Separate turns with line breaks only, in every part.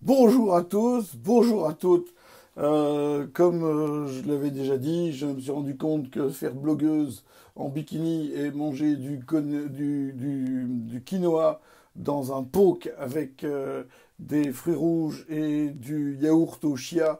Bonjour à tous, bonjour à toutes. Comme je l'avais déjà dit, je me suis rendu compte que faire blogueuse en bikini et manger du quinoa dans un poke avec des fruits rouges et du yaourt au chia,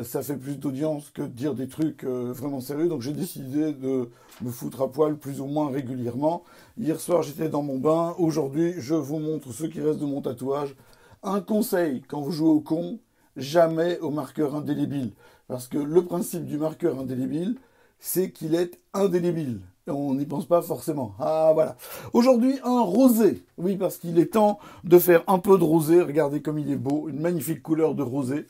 ça fait plus d'audience que de dire des trucs vraiment sérieux. Donc j'ai décidé de me foutre à poil plus ou moins régulièrement. Hier soir j'étais dans mon bain, aujourd'hui je vous montre ce qui reste de mon tatouage. Un conseil, quand vous jouez au con, jamais au marqueur indélébile. Parce que le principe du marqueur indélébile, c'est qu'il est indélébile. Et on n'y pense pas forcément. Ah voilà. Aujourd'hui, un rosé. Oui, parce qu'il est temps de faire un peu de rosé. Regardez comme il est beau. Une magnifique couleur de rosé.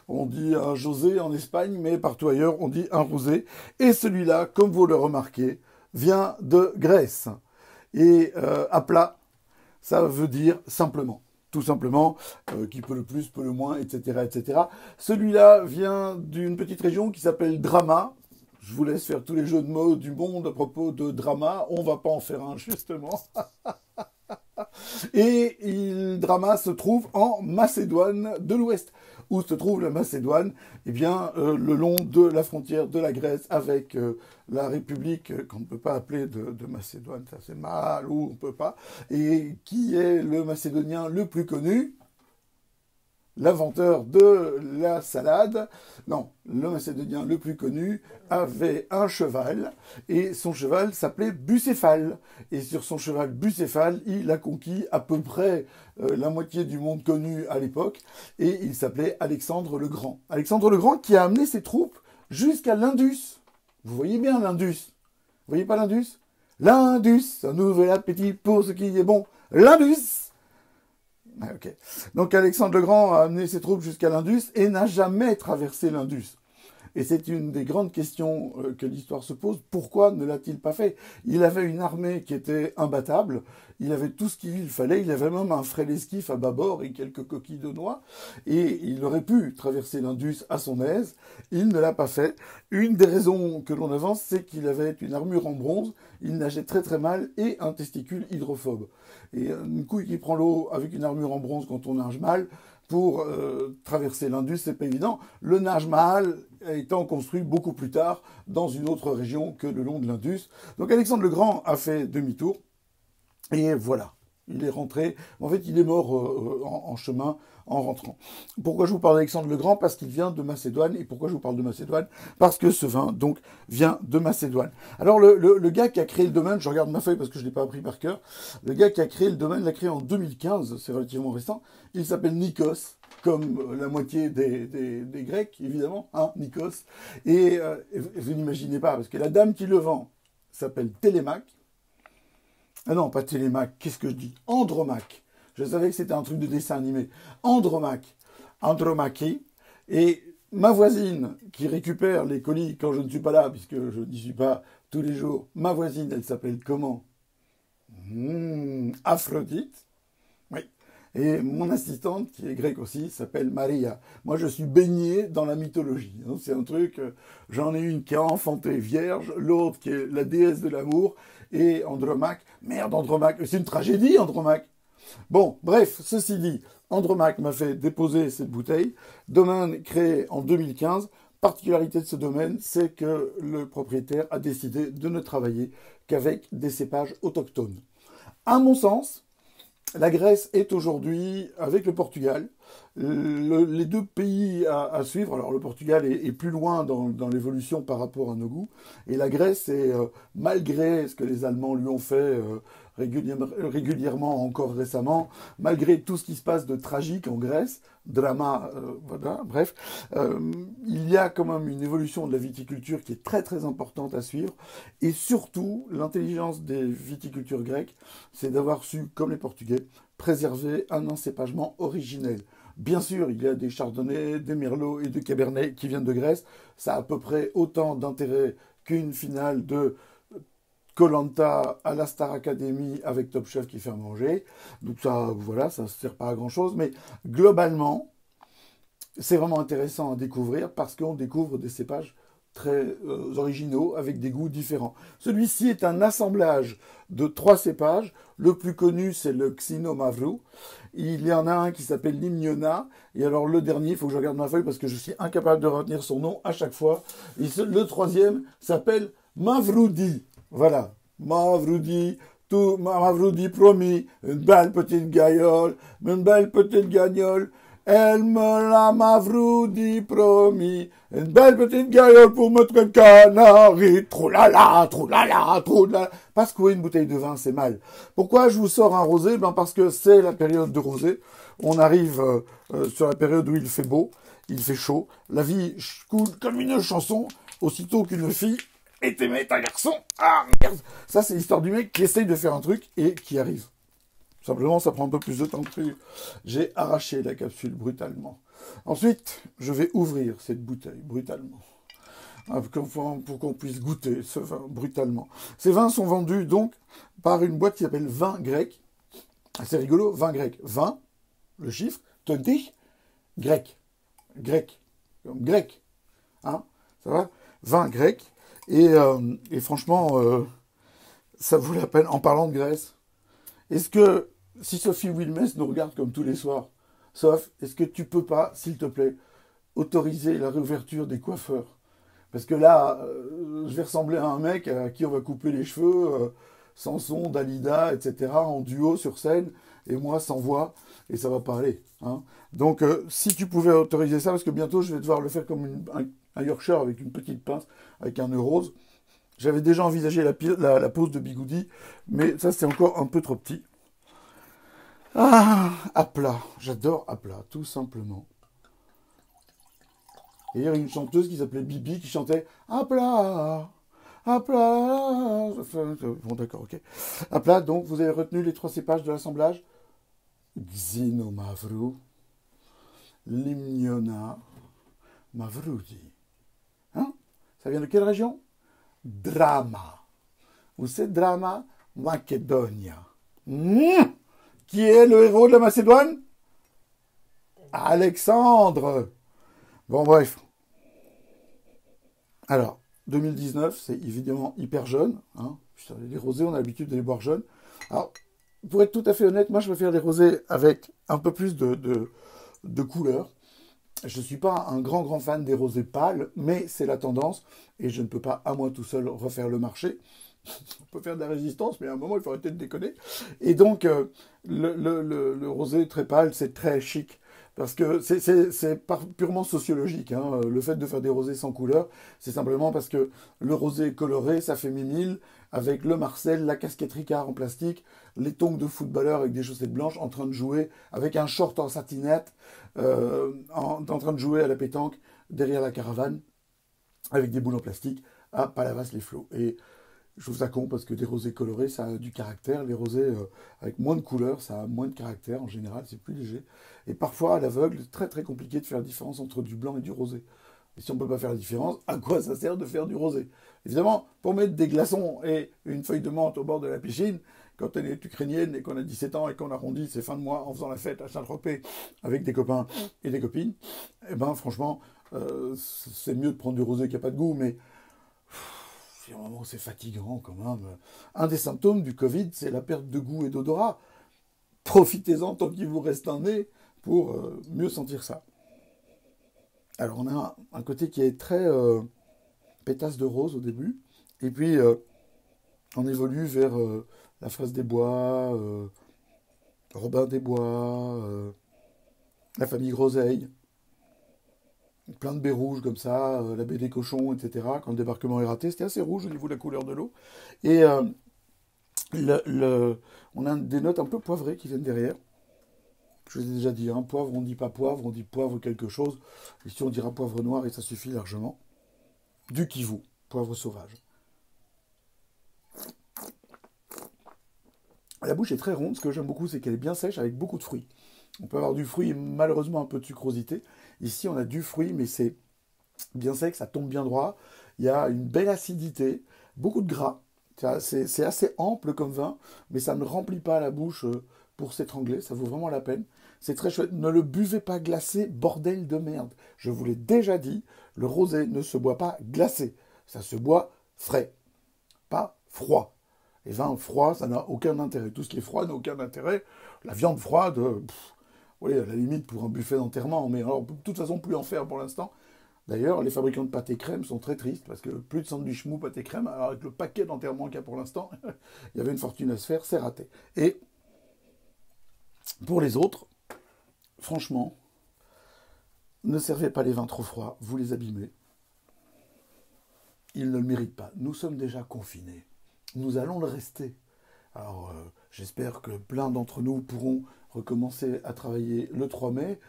On dit un José en Espagne, mais partout ailleurs, on dit un rosé. Et celui-là, comme vous le remarquez, vient de Grèce. Et à plat, ça veut dire simplement. Tout simplement, qui peut le plus, peut le moins, etc., etc. Celui-là vient d'une petite région qui s'appelle Drama. Je vous laisse faire tous les jeux de mots du monde à propos de Drama. On va pas en faire un, justement. Et Drama se trouve en Macédoine de l'Ouest. Où se trouve la Macédoine? Eh bien, le long de la frontière de la Grèce avec la République qu'on ne peut pas appeler de Macédoine, ça c'est mal, ou on peut pas. Et qui est le Macédonien le plus connu? L'inventeur de la salade, non, le Macédonien le plus connu avait un cheval et son cheval s'appelait Bucéphale. Et sur son cheval Bucéphale, il a conquis à peu près la moitié du monde connu à l'époque et il s'appelait Alexandre le Grand. Alexandre le Grand qui a amené ses troupes jusqu'à l'Indus. Vous voyez bien l'Indus? Vous voyez pas l'Indus? L'Indus, un nouvel appétit pour ce qui est bon. L'Indus! Okay. Donc Alexandre le Grand a amené ses troupes jusqu'à l'Indus et n'a jamais traversé l'Indus. Et c'est une des grandes questions que l'histoire se pose. Pourquoi ne l'a-t-il pas fait? Il avait une armée qui était imbattable, il avait tout ce qu'il fallait, il avait même un frêle esquif à bâbord et quelques coquilles de noix, et il aurait pu traverser l'Indus à son aise. Il ne l'a pas fait. Une des raisons que l'on avance, c'est qu'il avait une armure en bronze, il nageait très très mal et un testicule hydrophobe. Et une couille qui prend l'eau avec une armure en bronze quand on nage mal, pour traverser l'Indus, c'est pas évident. Le Nage Mahal étant construit beaucoup plus tard dans une autre région que le long de l'Indus. Donc Alexandre le Grand a fait demi-tour et voilà. Il est rentré. En fait, il est mort en chemin en rentrant. Pourquoi je vous parle d'Alexandre le Grand? Parce qu'il vient de Macédoine. Et pourquoi je vous parle de Macédoine? Parce que ce vin, donc, vient de Macédoine. Alors, le gars qui a créé le domaine, je regarde ma feuille parce que je ne l'ai pas appris par cœur, le gars qui a créé le domaine l'a créé en 2015, c'est relativement récent. Il s'appelle Nikos, comme la moitié des Grecs, évidemment, hein, Nikos. Et vous n'imaginez pas, parce que la dame qui le vend s'appelle Télémaque. Ah non, pas Télémaque, qu'est-ce que je dis? Andromaque. Je savais que c'était un truc de dessin animé. Andromaque. Andromachie. Et ma voisine, qui récupère les colis quand je ne suis pas là, puisque je n'y suis pas tous les jours, ma voisine, elle s'appelle comment? Aphrodite. Oui. Et mon assistante, qui est grecque aussi, s'appelle Maria. Moi, je suis baigné dans la mythologie. C'est un truc, j'en ai une qui a enfanté vierge, l'autre qui est la déesse de l'amour, et Andromaque. Merde, Andromaque, c'est une tragédie, Andromaque. Bon, bref, ceci dit, Andromaque m'a fait déposer cette bouteille. Domaine créé en 2015. Particularité de ce domaine, c'est que le propriétaire a décidé de ne travailler qu'avec des cépages autochtones. À mon sens, la Grèce est aujourd'hui, avec le Portugal, les deux pays à suivre. Alors le Portugal est plus loin dans l'évolution par rapport à nos goûts. Et la Grèce est, malgré ce que les Allemands lui ont fait régulièrement, encore récemment, malgré tout ce qui se passe de tragique en Grèce, drama, voilà, bref, il y a quand même une évolution de la viticulture qui est très très importante à suivre. Et surtout, l'intelligence des viticultures grecques, c'est d'avoir su, comme les Portugais, préserver un encépagement originel. Bien sûr, il y a des chardonnays, des merlots et des cabernets qui viennent de Grèce. Ça a à peu près autant d'intérêt qu'une finale de Koh-Lanta à la Star Academy avec Top Chef qui fait à manger. Donc ça, voilà, ça ne sert pas à grand-chose. Mais globalement, c'est vraiment intéressant à découvrir parce qu'on découvre des cépages très originaux avec des goûts différents. Celui-ci est un assemblage de 3 cépages. Le plus connu, c'est le Xynomavru. Il y en a un qui s'appelle Limniona. Et alors le dernier, il faut que je regarde ma feuille parce que je suis incapable de retenir son nom à chaque fois. Et le troisième s'appelle Mavroudi. Voilà, Mavroudi. Tout Mavroudi promis, une belle petite gagnole, une belle petite gagnole. Elle me l'a Mavroudi promis, une belle petite gagnole pour mettre un canari. Troulala, troulala, troulala. Parce que oui, une bouteille de vin, c'est mal. Pourquoi je vous sors un rosé? Ben parce que c'est la période de rosé. On arrive sur la période où il fait beau, il fait chaud. La vie coule comme une chanson, aussitôt qu'une fille est aimée un garçon. Ah merde! Ça, c'est l'histoire du mec qui essaye de faire un truc et qui arrive. Simplement, ça prend un peu plus de temps que prévu. J'ai arraché la capsule brutalement. Ensuite, je vais ouvrir cette bouteille brutalement. Pour qu'on puisse goûter ce vin brutalement. Ces vins sont vendus donc par une boîte qui s'appelle Vin Grec. C'est rigolo, vin grec. Vin, le chiffre, te dit grec. Grec. Comme grec. Hein? Ça va? Vin grec. Et franchement, ça vaut la peine. En parlant de Grèce, est-ce que, si Sophie Wilmès nous regarde comme tous les soirs, sauf, est-ce que tu peux pas, s'il te plaît, autoriser la réouverture des coiffeurs? Parce que là, je vais ressembler à un mec à qui on va couper les cheveux, Samson, Dalida, etc., en duo sur scène, et moi sans voix, et ça va pas aller. Hein. Donc, si tu pouvais autoriser ça, parce que bientôt je vais devoir le faire comme un Yorkshire avec une petite pince, avec un nœud rose. J'avais déjà envisagé la pose de bigoudi, mais ça c'est encore un peu trop petit. Ah, à plat. J'adore à plat, tout simplement. Et il y avait une chanteuse qui s'appelait Bibi qui chantait à plat, à plat. Bon d'accord, ok. À plat, donc vous avez retenu les 3 cépages de l'assemblage. Xino Mavrou, Limniona, Mavroudi. Hein? Ça vient de quelle région? Drama. Où c'est Drama? Macedonia. Qui est le héros de la Macédoine? Alexandre. Bon, bref. Alors, 2019, c'est évidemment hyper jeune. Hein. Putain, les rosés, on a l'habitude de les boire jeunes. Alors, pour être tout à fait honnête, moi, je préfère les rosés avec un peu plus de couleur. Je ne suis pas un grand fan des rosés pâles, mais c'est la tendance. Et je ne peux pas, à moi tout seul, refaire le marché. On peut faire de la résistance, mais à un moment, il faut arrêter de déconner. Et donc, le rosé très pâle, c'est très chic. Parce que c'est purement sociologique. Hein. Le fait de faire des rosés sans couleur, c'est simplement parce que le rosé coloré, ça fait mimile, avec le Marcel, la casquette Ricard en plastique, les tongs de footballeur avec des chaussettes blanches, en train de jouer, avec un short en satinette, en train de jouer à la pétanque, derrière la caravane, avec des boules en plastique, à Palavas-les-Flots. Et je trouve ça con parce que des rosés colorés, ça a du caractère. Les rosés avec moins de couleurs, ça a moins de caractère. En général, c'est plus léger. Et parfois, à l'aveugle, c'est très très compliqué de faire la différence entre du blanc et du rosé. Et si on ne peut pas faire la différence, à quoi ça sert de faire du rosé? Évidemment, pour mettre des glaçons et une feuille de menthe au bord de la piscine, quand elle est ukrainienne et qu'on a 17 ans et qu'on arrondit ses fins de mois en faisant la fête à Saint-Tropez avec des copains et des copines, eh ben franchement, c'est mieux de prendre du rosé qui n'a pas de goût, mais c'est un moment où c'est fatigant quand même. Un des symptômes du Covid, c'est la perte de goût et d'odorat. Profitez-en tant qu'il vous reste un nez pour mieux sentir ça. Alors on a un côté qui est très pétasse de rose au début, et puis on évolue vers la fraise des bois, Robin des Bois, la famille Groseille, plein de baies rouges comme ça, la baie des cochons, etc. Quand le débarquement est raté, c'était assez rouge au niveau de la couleur de l'eau. Et on a des notes un peu poivrées qui viennent derrière. Je vous ai déjà dit, hein, poivre, on ne dit pas poivre, on dit poivre quelque chose. Ici, on dira poivre noir et ça suffit largement. Du kivu, poivre sauvage. La bouche est très ronde, ce que j'aime beaucoup, c'est qu'elle est bien sèche avec beaucoup de fruits. On peut avoir du fruit et malheureusement un peu de sucrosité. Ici, on a du fruit, mais c'est bien sec, ça tombe bien droit. Il y a une belle acidité, beaucoup de gras. C'est assez ample comme vin, mais ça ne remplit pas la bouche pour s'étrangler. Ça vaut vraiment la peine. C'est très chouette. Ne le buvez pas glacé, bordel de merde. Je vous l'ai déjà dit, le rosé ne se boit pas glacé. Ça se boit frais, pas froid. Les vins froids, ça n'a aucun intérêt. Tout ce qui est froid n'a aucun intérêt. La viande froide, oui, à la limite pour un buffet d'enterrement, mais alors, de toute façon, plus en faire pour l'instant. D'ailleurs, les fabricants de pâté crème sont très tristes parce que plus de sandwich mou pâté crème, alors avec le paquet d'enterrement qu'il y a pour l'instant, il y avait une fortune à se faire, c'est raté. Et pour les autres, franchement, ne servez pas les vins trop froids, vous les abîmez. Ils ne le méritent pas. Nous sommes déjà confinés. Nous allons le rester. Alors, j'espère que plein d'entre nous pourront recommencer à travailler le 3 mai.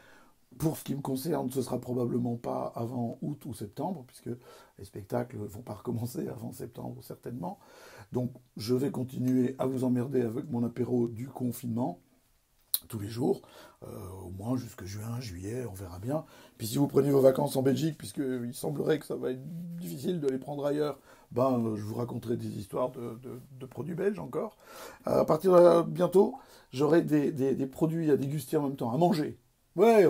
Pour ce qui me concerne, ce sera probablement pas avant août ou septembre, puisque les spectacles ne vont pas recommencer avant septembre, certainement. Donc, je vais continuer à vous emmerder avec mon apéro du confinement, tous les jours, au moins jusque juin, juillet, on verra bien. Puis si vous prenez vos vacances en Belgique, puisqu'il semblerait que ça va être difficile de les prendre ailleurs, je vous raconterai des histoires de produits belges encore. À partir de bientôt, j'aurai des produits à déguster en même temps, à manger. Ouais,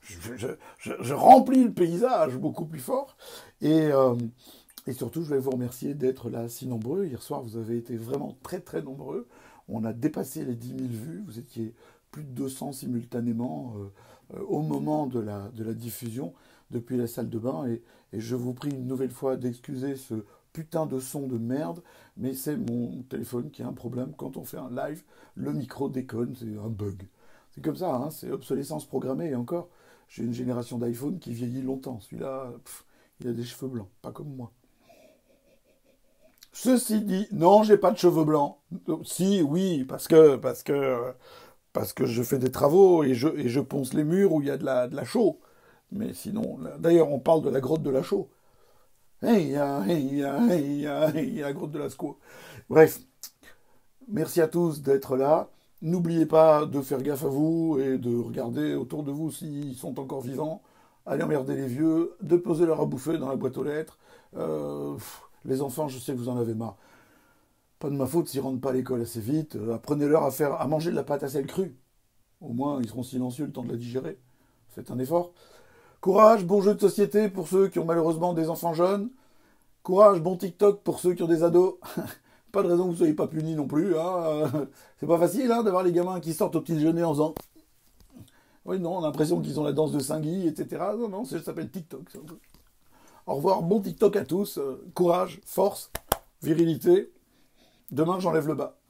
je remplis le paysage beaucoup plus fort. Et surtout, je vais vous remercier d'être là si nombreux. Hier soir, vous avez été vraiment très très nombreux. On a dépassé les 10 000 vues. Vous étiez plus de 200 simultanément au moment de la diffusion depuis la salle de bain. Et je vous prie une nouvelle fois d'excuser ce putain de son de merde. Mais c'est mon téléphone qui a un problème. Quand on fait un live, le micro déconne. C'est un bug. C'est comme ça, hein, c'est obsolescence programmée. Et encore, j'ai une génération d'iPhone qui vieillit longtemps. Celui-là, il a des cheveux blancs, pas comme moi. Ceci dit, non, j'ai pas de cheveux blancs. Si, oui, parce que je fais des travaux et je ponce les murs où il y a de la chaux. Mais sinon, d'ailleurs, on parle de la grotte de la chaux. Hey, la grotte de la Squaw. Bref, merci à tous d'être là. N'oubliez pas de faire gaffe à vous et de regarder autour de vous s'ils sont encore vivants. Allez emmerder les vieux, de poser leur à bouffer dans la boîte aux lettres. Les enfants, je sais que vous en avez marre. Pas de ma faute s'ils rentrent pas à l'école assez vite. Apprenez-leur à manger de la pâte à sel crue. Au moins, ils seront silencieux le temps de la digérer. Faites un effort. Courage, bon jeu de société pour ceux qui ont malheureusement des enfants jeunes. Courage, bon TikTok pour ceux qui ont des ados. Pas de raison que vous ne soyez pas punis non plus. Hein. C'est pas facile hein, d'avoir les gamins qui sortent au petit déjeuner en faisant... Oui, non, on a l'impression qu'ils ont la danse de Saint-Guy, etc. Non, ça s'appelle TikTok. Au revoir, bon TikTok à tous. Courage, force, virilité. Demain, j'enlève le bas.